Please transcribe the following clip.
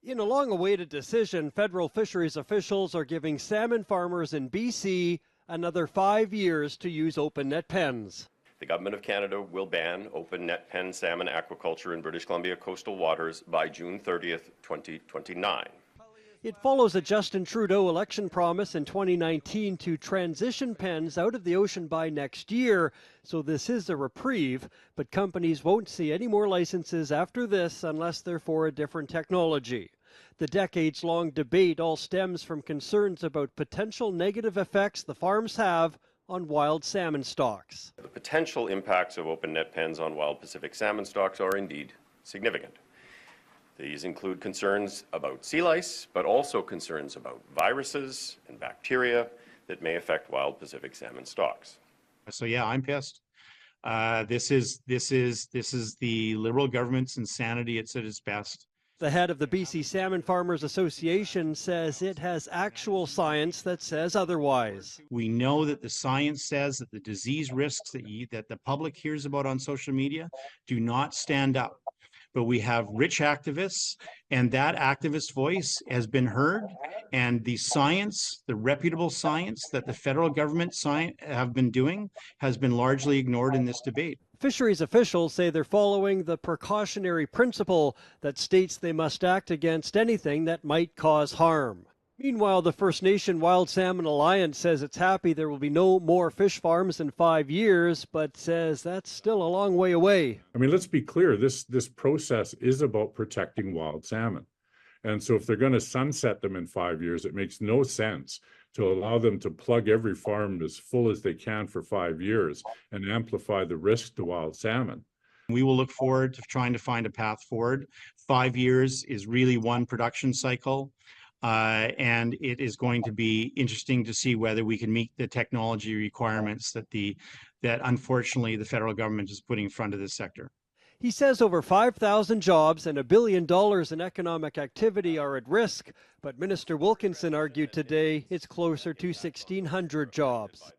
In a long-awaited decision, federal fisheries officials are giving salmon farmers in BC another 5 years to use open net pens. The Government of Canada will ban open net pen salmon aquaculture in British Columbia coastal waters by June 30th, 2029. It follows a Justin Trudeau election promise in 2019 to transition pens out of the ocean by next year, so this is a reprieve, but companies won't see any more licenses after this unless they're for a different technology. The decades-long debate all stems from concerns about potential negative effects the farms have on wild salmon stocks. The potential impacts of open net pens on wild Pacific salmon stocks are indeed significant. These include concerns about sea lice, but also concerns about viruses and bacteria that may affect wild Pacific salmon stocks. So yeah, I'm pissed. This is the Liberal government's insanity. It's at its best. The head of the BC Salmon Farmers Association says it has actual science that says otherwise. We know that the science says that the disease risks that the public hears about on social media do not stand up. But we have rich activists, and that activist voice has been heard, and the science, the reputable science that the federal government have been doing has been largely ignored in this debate. Fisheries officials say they're following the precautionary principle that states they must act against anything that might cause harm. Meanwhile, the First Nation Wild Salmon Alliance says it's happy there will be no more fish farms in 5 years, but says that's still a long way away. I mean, let's be clear, this process is about protecting wild salmon. And so if they're going to sunset them in 5 years, it makes no sense to allow them to plug every farm as full as they can for 5 years and amplify the risk to wild salmon. We will look forward to trying to find a path forward. 5 years is really one production cycle. And it is going to be interesting to see whether we can meet the technology requirements that unfortunately the federal government is putting in front of this sector. He says over 5,000 jobs and $1 billion in economic activity are at risk, but Minister Wilkinson argued today it's closer to 1,600 jobs.